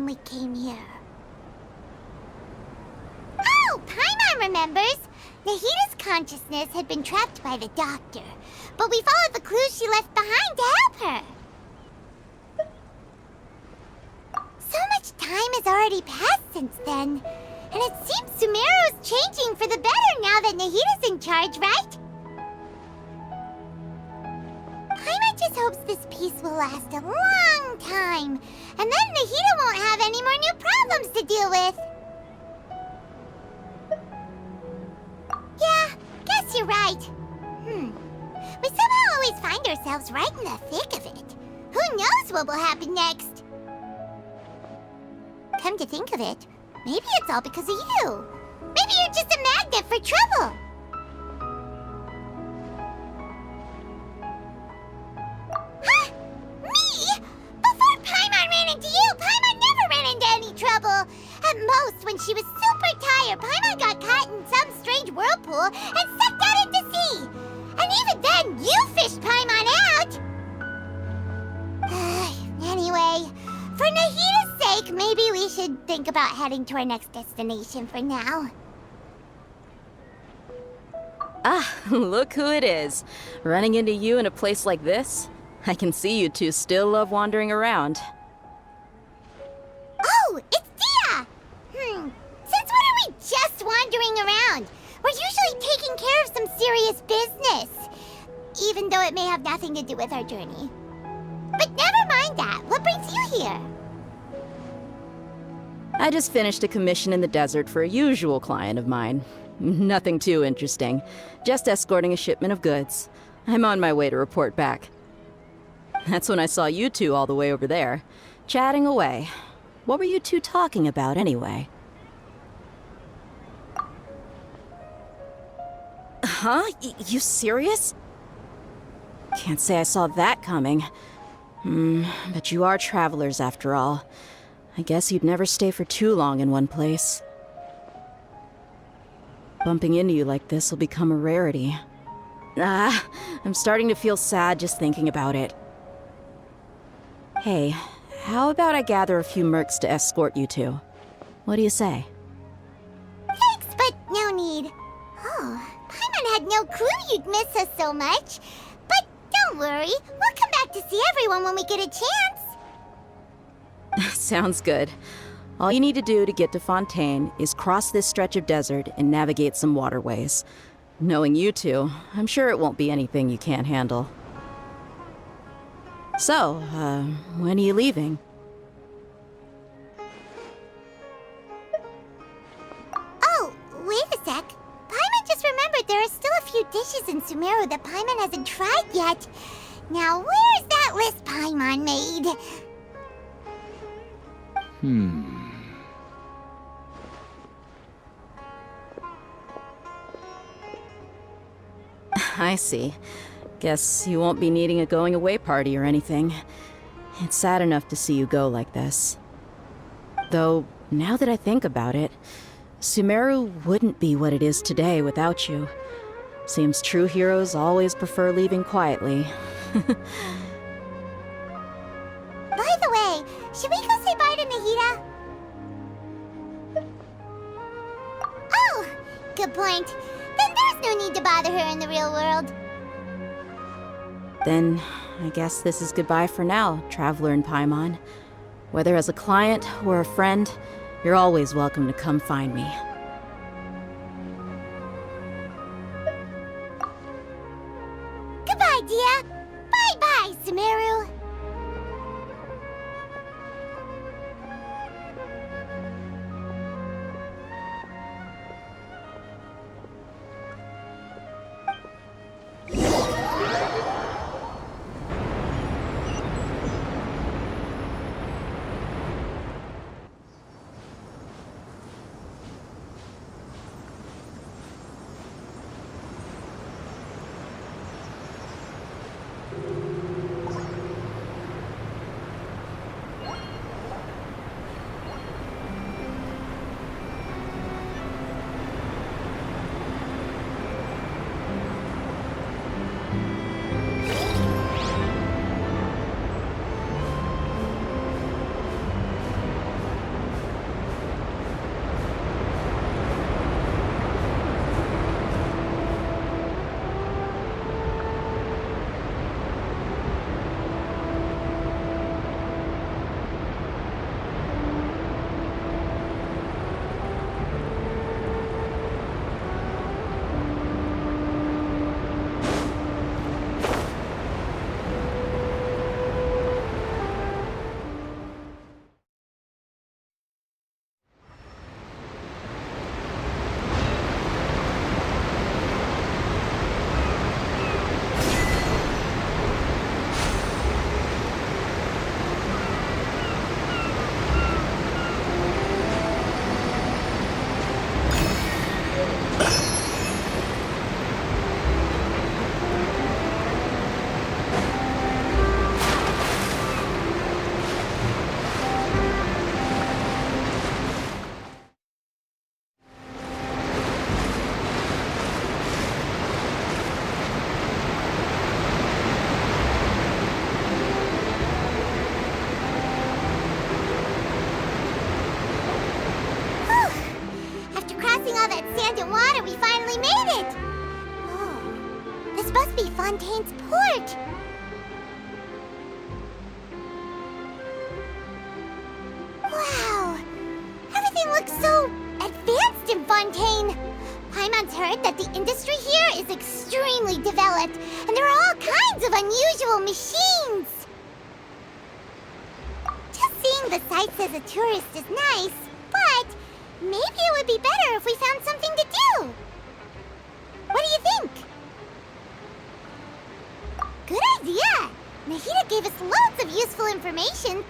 time we came here. Oh, Paimon remembers! Nahita's consciousness had been trapped by the doctor, but we followed the clues she left behind to help her. So much time has already passed since then, and it seems Sumeru's changing for the better now that Nahita's in charge, right? Paimon just hopes this peace will last a long time, and then Nahita won't have any more new problems to deal with. Yeah, guess you're right. We somehow always find ourselves right in the thick of it. Who knows what will happen next? Come to think of it, maybe it's all because of you. Maybe you're just a magnet for trouble. Huh? Me? Before Paimon ran into you, Paimon never ran into any trouble. At most, when she was super tired, Paimon got caught in some strange whirlpool and sucked out into sea. And even then, you fished Paimon out! Anyway, for Nahita's sake, maybe we should think about heading to our next destination for now. Ah, look who it is. Running into you in a place like this? I can see you two still love wandering around. Oh, it's Dia! Since when are we just wandering around? We're usually taking care of some serious business. Even though it may have nothing to do with our journey. But never mind that. What brings you here? I just finished a commission in the desert for a usual client of mine. Nothing too interesting. Just escorting a shipment of goods. I'm on my way to report back. That's when I saw you two all the way over there, chatting away. What were you two talking about anyway? Huh? You serious? Can't say I saw that coming. But you are travelers after all. I guess you'd never stay for too long in one place. Bumping into you like this will become a rarity. I'm starting to feel sad just thinking about it. Hey, how about I gather a few mercs to escort you two? What do you say? Thanks, but no need. Oh, Paimon had no clue you'd miss us so much. But don't worry, we'll come back to see everyone when we get a chance. Sounds good. All you need to do to get to Fontaine is cross this stretch of desert and navigate some waterways. Knowing you two, I'm sure it won't be anything you can't handle. So, when are you leaving? Oh, wait a sec. Paimon just remembered there are still a few dishes in Sumeru that Paimon hasn't tried yet. Now, where's that list Paimon made? I see. Guess you won't be needing a going-away party or anything. It's sad enough to see you go like this. Though, now that I think about it, Sumeru wouldn't be what it is today without you. Seems true heroes always prefer leaving quietly. By the way, should we go say bye to Nahita? Oh, good point. Then there's no need to bother her in the real world. Then, I guess this is goodbye for now, Traveler and Paimon. Whether as a client or a friend, you're always welcome to come find me. Goodbye, Dia. Bye-bye, Sumeru. land and water, we finally made it! Oh, this must be Fontaine's port. Wow, everything looks so advanced in Fontaine. Paimon's heard that the industry here is extremely developed, and there are all kinds of unusual machines. Just seeing the sights as a tourist is nice, but maybe it would be better if we found something to do. What do you think? Good idea! Nahida gave us loads of useful information.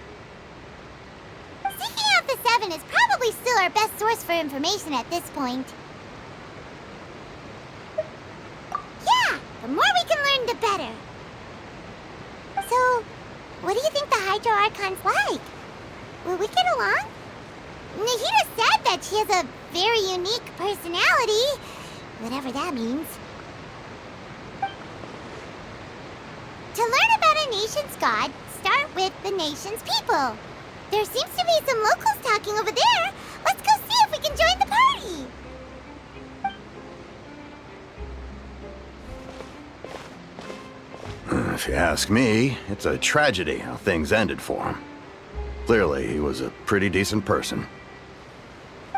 Seeking out the Seven is probably still our best source for information at this point. Yeah, the more we can learn, the better. So, what do you think the Hydro Archon's like? Will we get along? Nahida said that she has a very unique personality, whatever that means. To learn about a nation's god, start with the nation's people. There seems to be some locals talking over there. Let's go see if we can join the party. If you ask me, it's a tragedy how things ended for him. Clearly, he was a pretty decent person.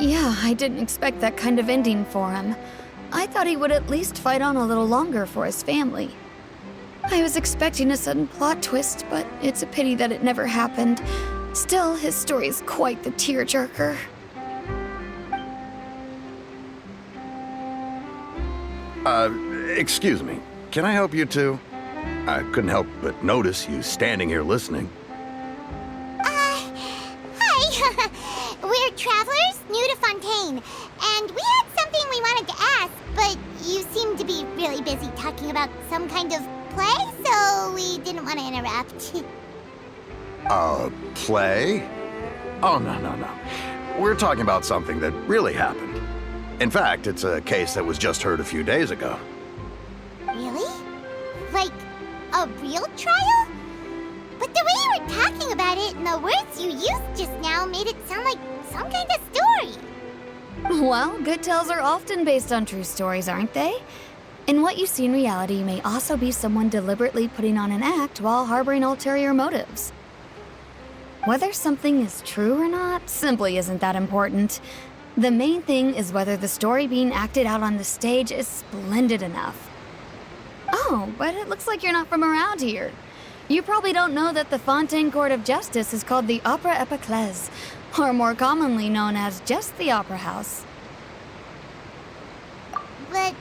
Yeah, I didn't expect that kind of ending for him. I thought he would at least fight on a little longer for his family. I was expecting a sudden plot twist, but it's a pity that it never happened. Still, his story is quite the tearjerker. Excuse me. Can I help you too? I couldn't help but notice you standing here listening. Hi. We're travelers new to Fontaine, and we had something we wanted to ask, but you seemed to be really busy talking about some kind of play, so we didn't want to interrupt. Play? Oh, no. We're talking about something that really happened. In fact, it's a case that was just heard a few days ago. Really? Like, a real trial? But the way you were talking about it and the words you used just now made it sound like some kind of story. Well, good tales are often based on true stories, aren't they? And what you see in reality may also be someone deliberately putting on an act while harboring ulterior motives. Whether something is true or not simply isn't that important. The main thing is whether the story being acted out on the stage is splendid enough. Oh, but it looks like you're not from around here. You probably don't know that the Fontaine Court of Justice is called the Opera Epiclese, or more commonly known as just the Opera House. But,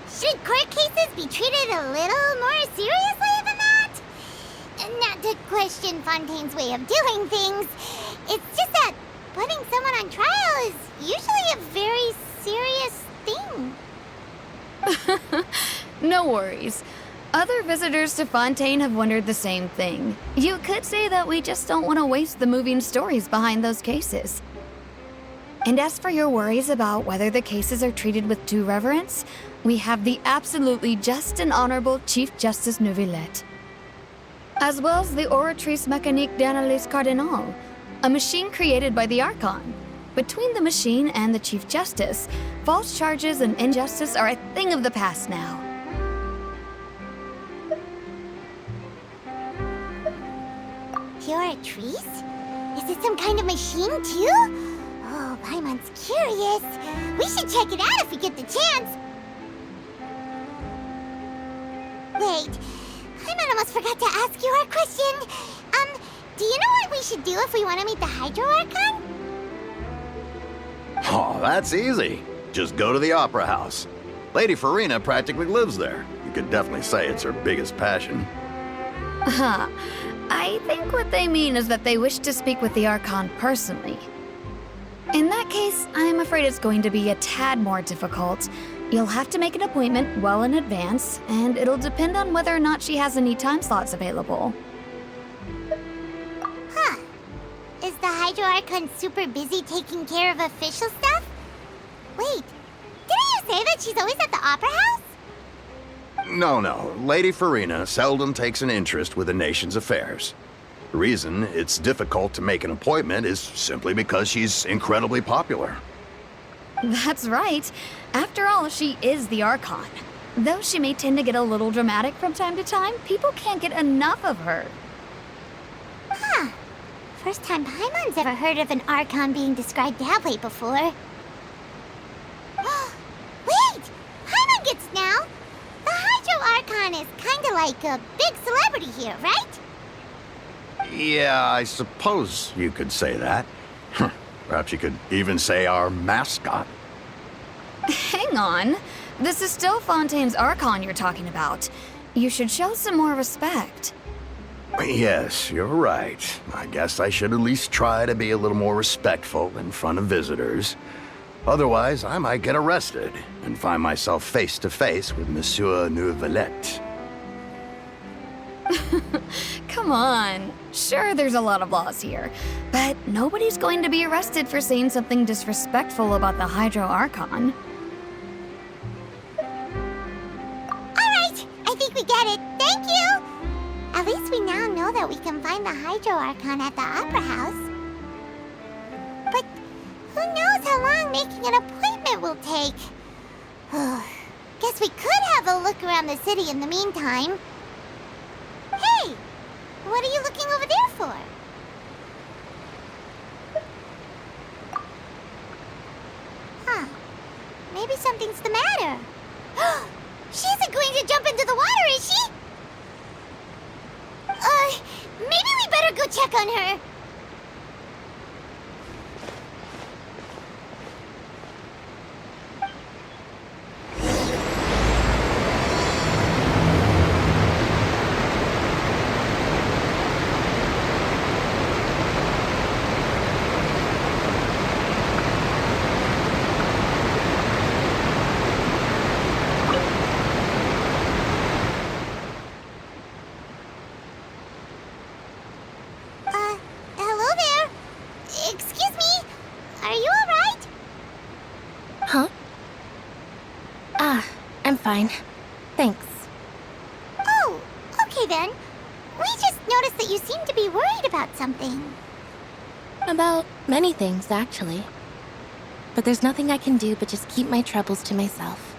should court cases be treated a little more seriously than that? Not to question Fontaine's way of doing things. It's just that putting someone on trial is usually a very serious thing. No worries. Other visitors to Fontaine have wondered the same thing. You could say that we just don't want to waste the moving stories behind those cases. And as for your worries about whether the cases are treated with due reverence, we have the absolutely just and honorable Chief Justice Neuvillette, as well as the Oratrice Mécanique d'Analyse Cardinal, a machine created by the Archon. Between the machine and the Chief Justice, false charges and injustice are a thing of the past now. Oratrice? Is it some kind of machine too? Oh, Paimon's curious. We should check it out if we get the chance. Wait, Paimon almost forgot to ask you our question. Do you know what we should do if we want to meet the Hydro Archon? Oh, that's easy. Just go to the Opera House. Lady Farina practically lives there. You could definitely say it's her biggest passion. I think what they mean is that they wish to speak with the Archon personally. In that case, I'm afraid it's going to be a tad more difficult. You'll have to make an appointment well in advance, and it'll depend on whether or not she has any time slots available. Huh. Is the Hydro Archon super busy taking care of official stuff? Wait, didn't you say that she's always at the Opera House? No. Lady Farina seldom takes an interest with the nation's affairs. The reason it's difficult to make an appointment is simply because she's incredibly popular. That's right. After all, she is the Archon. Though she may tend to get a little dramatic from time to time, people can't get enough of her. Huh. First time Paimon's ever heard of an Archon being described that way before. Wait! Paimon gets now! The Hydro Archon is kinda like a big celebrity here, right? Yeah, I suppose you could say that. Perhaps you could even say our mascot. Hang on. This is still Fontaine's Archon you're talking about. You should show some more respect. Yes, you're right. I guess I should at least try to be a little more respectful in front of visitors. Otherwise, I might get arrested and find myself face to face with Monsieur Neuvillette. Come on. Sure, there's a lot of laws here, but nobody's going to be arrested for saying something disrespectful about the Hydro Archon. Alright, I think we get it. Thank you! At least we now know that we can find the Hydro Archon at the Opera House. But who knows how long making an appointment will take? Guess we could have a look around the city in the meantime. Hey! What are you looking over there for? Huh. Maybe something's the matter. She isn't going to jump into the water, is she? Maybe we better go check on her. Hello there. Excuse me. Are you alright? Huh? I'm fine. Thanks. Oh, okay then. We just noticed that you seem to be worried about something. About many things, actually. But there's nothing I can do but just keep my troubles to myself.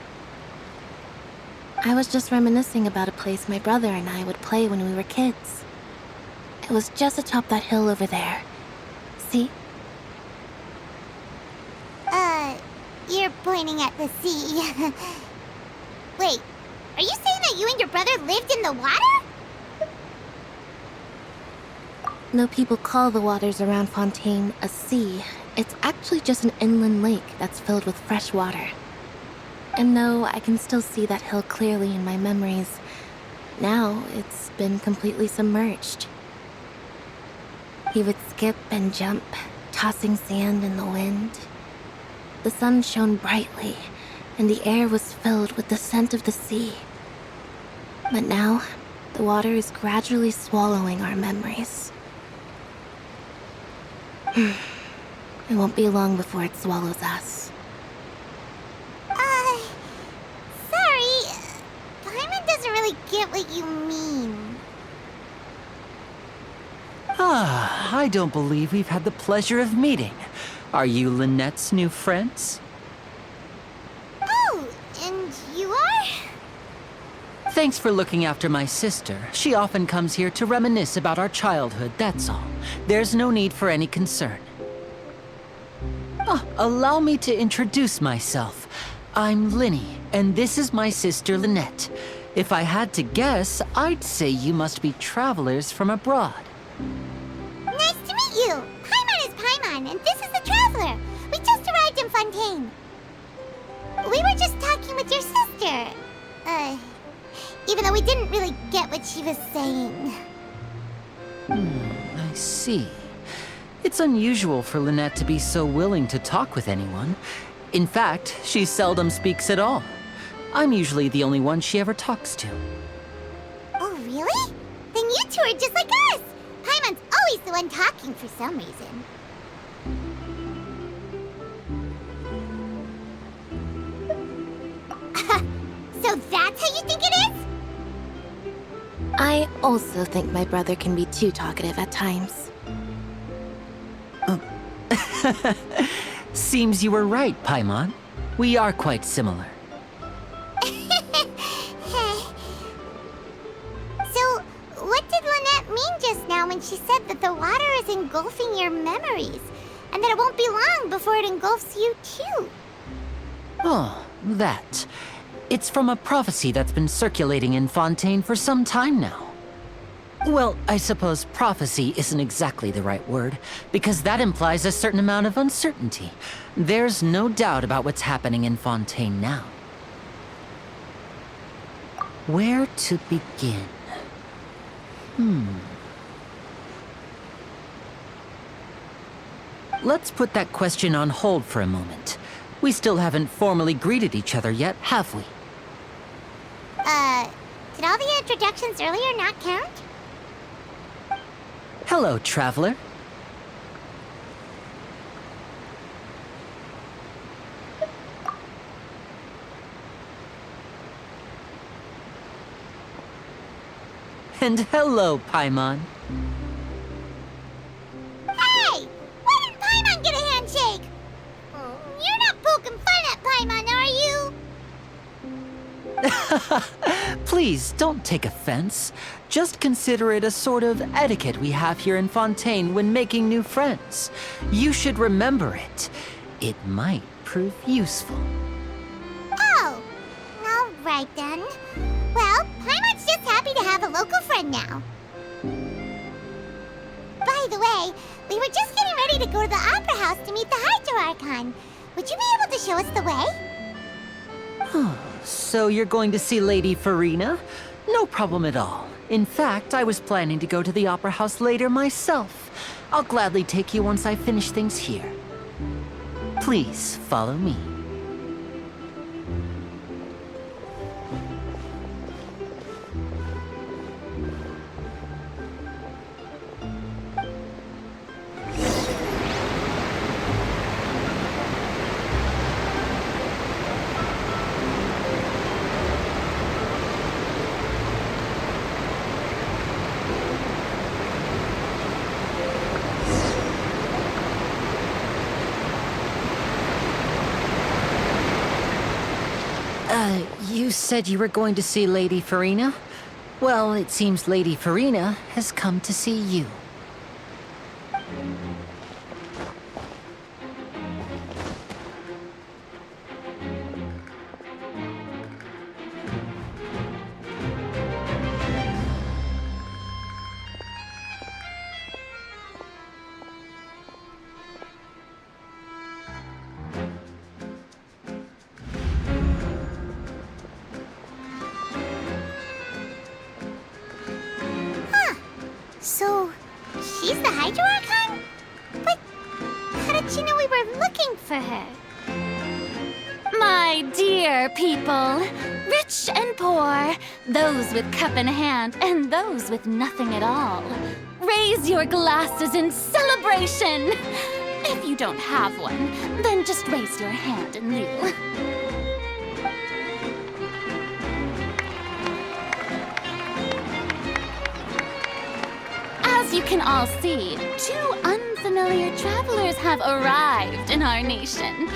I was just reminiscing about a place my brother and I would play when we were kids. It was just atop that hill over there. See? You're pointing at the sea. Wait, are you saying that you and your brother lived in the water? No, people call the waters around Fontaine a sea. It's actually just an inland lake that's filled with fresh water. And no, I can still see that hill clearly in my memories. Now, it's been completely submerged. He would skip and jump, tossing sand in the wind. The sun shone brightly, and the air was filled with the scent of the sea. But now, the water is gradually swallowing our memories. It won't be long before it swallows us. Sorry. Paimon doesn't really get what you mean. I don't believe we've had the pleasure of meeting. Are you Lynette's new friends? Oh, and you are? Thanks for looking after my sister. She often comes here to reminisce about our childhood, that's all. There's no need for any concern. Allow me to introduce myself. I'm Linny, and this is my sister Lynette. If I had to guess, I'd say you must be travelers from abroad. Nice to meet you. Paimon is Paimon, and this is the Traveler. We just arrived in Fontaine. We were just talking with your sister. Even though we didn't really get what she was saying. I see. It's unusual for Lynette to be so willing to talk with anyone. In fact, she seldom speaks at all. I'm usually the only one she ever talks to. Oh, really? Then you two are just like us. Paimon's always the one talking for some reason. So that's how you think it is? I also think my brother can be too talkative at times. Seems you were right, Paimon. We are quite similar. So, what did Lynette mean just now when she said that the water is engulfing your memories? And that it won't be long before it engulfs you too? Oh, that. It's from a prophecy that's been circulating in Fontaine for some time now. Well, I suppose prophecy isn't exactly the right word, because that implies a certain amount of uncertainty. There's no doubt about what's happening in Fontaine now. Where to begin? Let's put that question on hold for a moment. We still haven't formally greeted each other yet, have we? Did all the introductions earlier not count? Hello, traveler. And hello, Paimon. Hey! Why didn't Paimon get a handshake? You're not poking fun at Paimon, are you? Please, don't take offense. Just consider it a sort of etiquette we have here in Fontaine when making new friends. You should remember it. It might prove useful. Oh, all right then. Well, Paimon's just happy to have a local friend now. By the way, we were just getting ready to go to the Opera House to meet the Hydro-Archon. Would you be able to show us the way? So you're going to see Lady Farina? No problem at all. In fact, I was planning to go to the Opera House later myself. I'll gladly take you once I finish things here. Please follow me. You said you were going to see Lady Farina? Well, it seems Lady Farina has come to see you. So, she's the Hydro-Archon? But how did she know we were looking for her? My dear people, rich and poor, those with cup in hand and those with nothing at all, raise your glasses in celebration! If you don't have one, then just raise your hand in lieu. As you can all see, two unfamiliar travelers have arrived in our nation.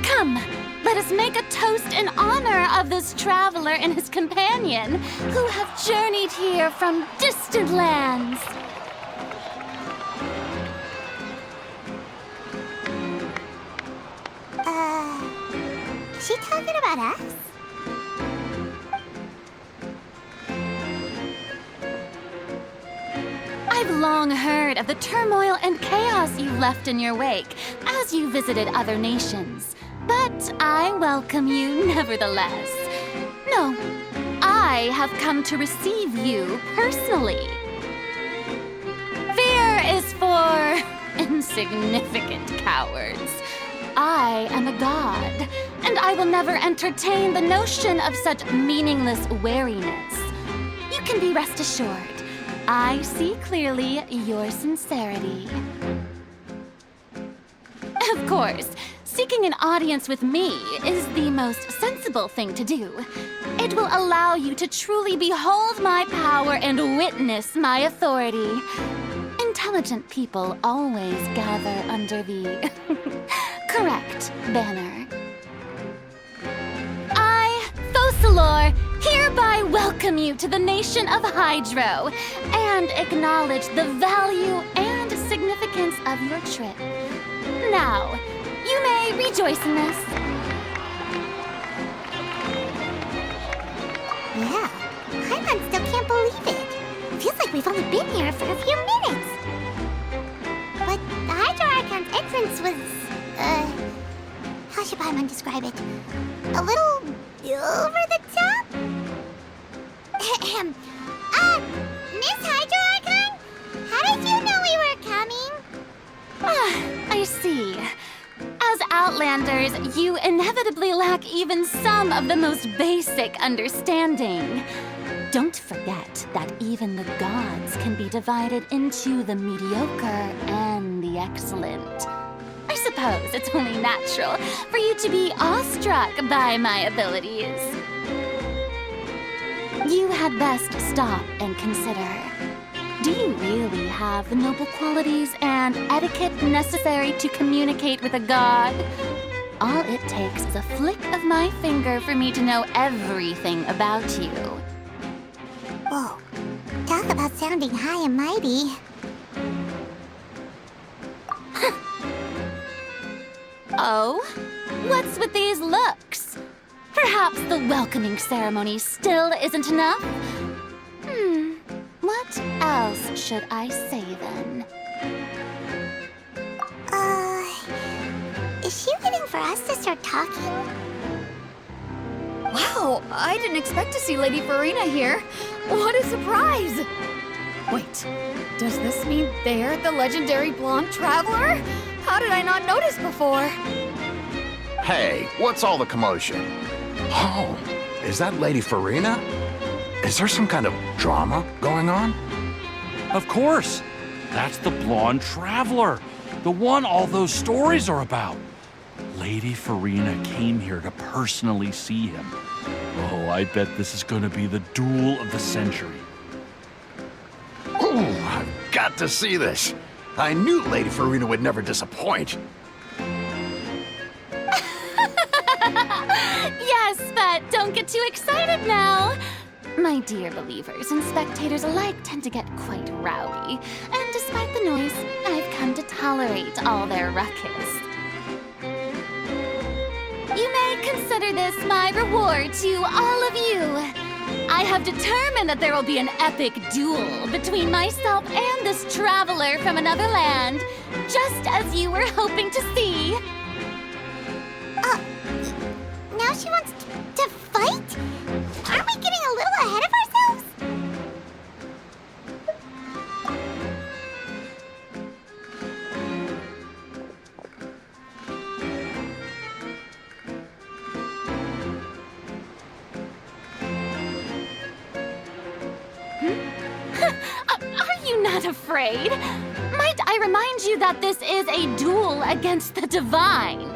Come, let us make a toast in honor of this traveler and his companion who have journeyed here from distant lands. Is she talking about us? I've long heard of the turmoil and chaos you left in your wake as you visited other nations. But I welcome you nevertheless. No, I have come to receive you personally. Fear is for insignificant cowards. I am a god, and I will never entertain the notion of such meaningless wariness. You can be rest assured. I see clearly your sincerity. Of course, seeking an audience with me is the most sensible thing to do. It will allow you to truly behold my power and witness my authority. Intelligent people always gather under the Correct, Banner. I, Focalor, hereby welcome you to the nation of Hydro and acknowledge the value and significance of your trip. Now, you may rejoice in this. Yeah, Paimon still can't believe it. Feels like we've only been here for a few minutes. But the Hydro Archon's entrance was, how should Paimon describe it? A little over the top? Miss Hydro Archon? How did you know we were coming? I see. As Outlanders, you inevitably lack even some of the most basic understanding. Don't forget that even the gods can be divided into the mediocre and the excellent. I suppose it's only natural for you to be awestruck by my abilities. You had best stop and consider. Do you really have the noble qualities and etiquette necessary to communicate with a god? All it takes is a flick of my finger for me to know everything about you. Whoa, talk about sounding high and mighty. Oh? What's with these looks? Perhaps the welcoming ceremony still isn't enough? What else should I say then? Is she waiting for us to start talking? Wow, I didn't expect to see Lady Farina here. What a surprise! Wait, does this mean they're the legendary blonde traveler? How did I not notice before? Hey, what's all the commotion? Oh, is that Lady Farina? Is there some kind of drama going on? Of course! That's the blonde traveler, the one all those stories are about. Lady Farina came here to personally see him. Oh, I bet this is gonna be the duel of the century. Ooh, I've got to see this. I knew Lady Farina would never disappoint. Yes, but don't get too excited now. My dear believers and spectators alike tend to get quite rowdy, and despite the noise, I've come to tolerate all their ruckus. You may consider this my reward to all of you. I have determined that there will be an epic duel between myself and this traveler from another land, just as you were hoping to see. Now she wants to fight? Aren't we getting a little ahead of ourselves? Are you not afraid? Might I remind you that this is a duel against the divine?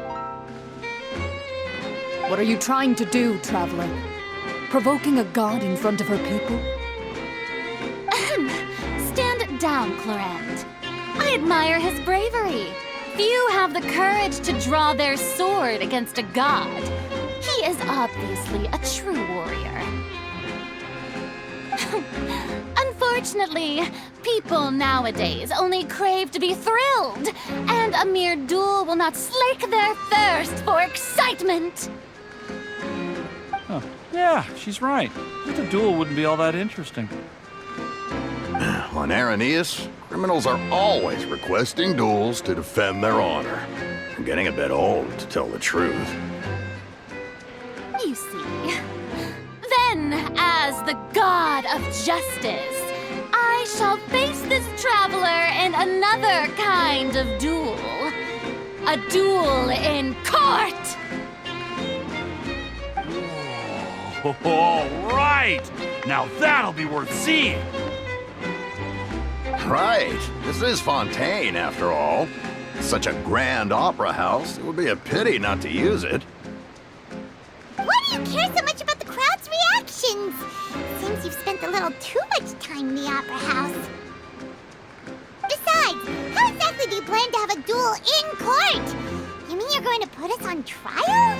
What are you trying to do, traveler? Provoking a god in front of her people? Stand down, Clorant. I admire his bravery. Few have the courage to draw their sword against a god. He is obviously a true warrior. Unfortunately, people nowadays only crave to be thrilled, and a mere duel will not slake their thirst for excitement. Huh. Yeah, she's right. Just a duel wouldn't be all that interesting. On Araneus, criminals are always requesting duels to defend their honor. I'm getting a bit old, to tell the truth. You see. Then, as the god of justice, I shall face this traveler in another kind of duel. A duel in court! All right! Now that'll be worth seeing! Right. This is Fontaine, after all. Such a grand opera house, it would be a pity not to use it. Why do you care so much about the crowd's reactions? Seems you've spent a little too much time in the opera house. Besides, how exactly do you plan to have a duel in court? You mean you're going Put us on trial?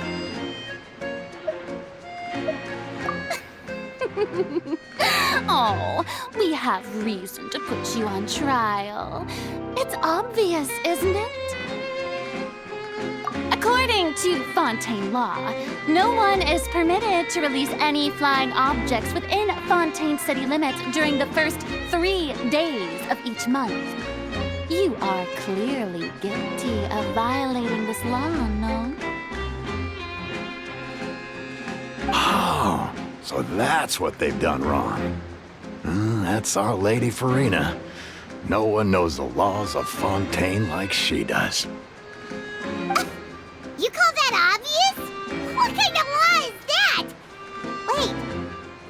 Oh, we have reason to put you on trial. It's obvious, isn't it? According to Fontaine law, no one is permitted to release any flying objects within Fontaine city limits during the first 3 days of each month. You are clearly guilty of violating this law, no? Oh, so that's what they've done wrong. That's our Lady Farina. No one knows the laws of Fontaine like she does. You call that obvious? What kind of law is that? Wait,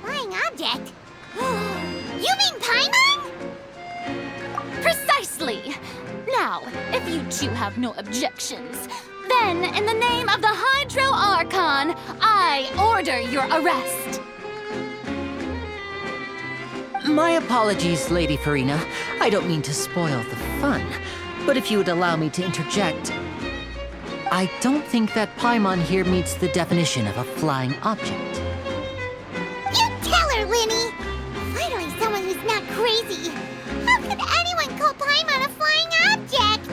flying object? You mean Paimon? Precisely! Now, if you two have no objections, then in the name of the Hydro Archon, I order your arrest. My apologies, Lady Farina. I don't mean to spoil the fun, but if you would allow me to interject, I don't think that Paimon here meets the definition of a flying object. You tell her, Linny! Finally someone who's not crazy. How could anyone call Paimon a flying object?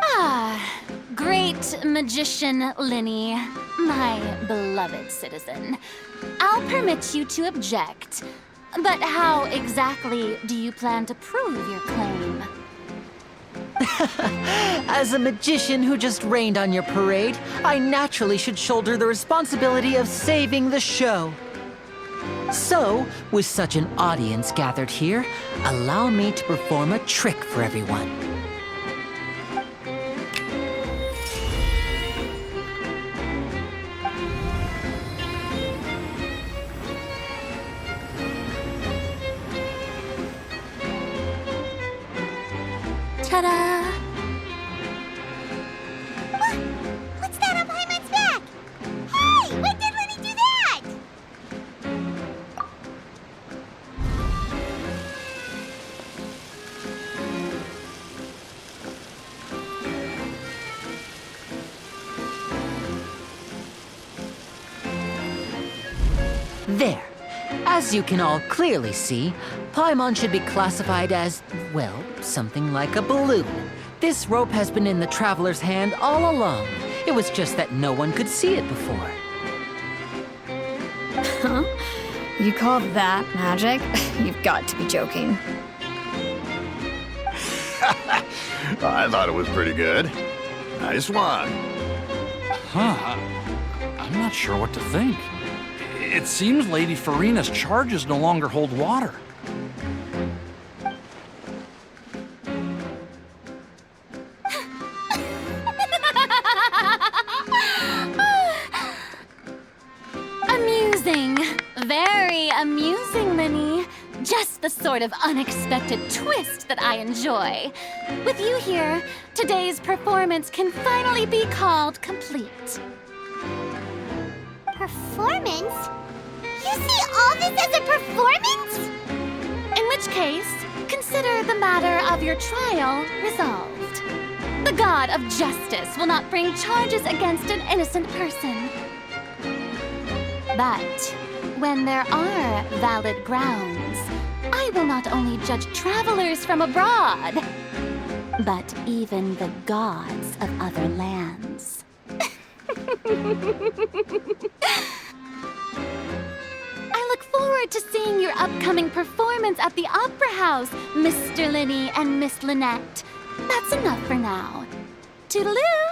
Ah, great magician Linny, my beloved citizen. I'll permit you to object, but how exactly do you plan to prove your claim? As a magician who just rained on your parade, I naturally should shoulder the responsibility of saving the show. So, with such an audience gathered here, allow me to perform a trick for everyone. Ta-da! What's that on Paimon's back? Hey, when did Linny do that? There. As you can all clearly see, Paimon should be classified as, well, something like a balloon. This rope has been in the Traveler's hand all along. It was just that no one could see it before. Huh? You call that magic? You've got to be joking. I thought it was pretty good. Nice one. Huh. I'm not sure what to think. It seems Lady Farina's charges no longer hold water. Amusing. Very amusing, Linny. Just the sort of unexpected twist that I enjoy. With you here, today's performance can finally be called complete. Performance? You see all this as a performance? In which case, consider the matter of your trial resolved. The god of justice will not bring charges against an innocent person. But when there are valid grounds, I will not only judge travelers from abroad, but even the gods of other lands. I look forward to seeing your upcoming performance at the Opera House, Mr. Linny and Miss Lynette. That's enough for now. Toodaloo!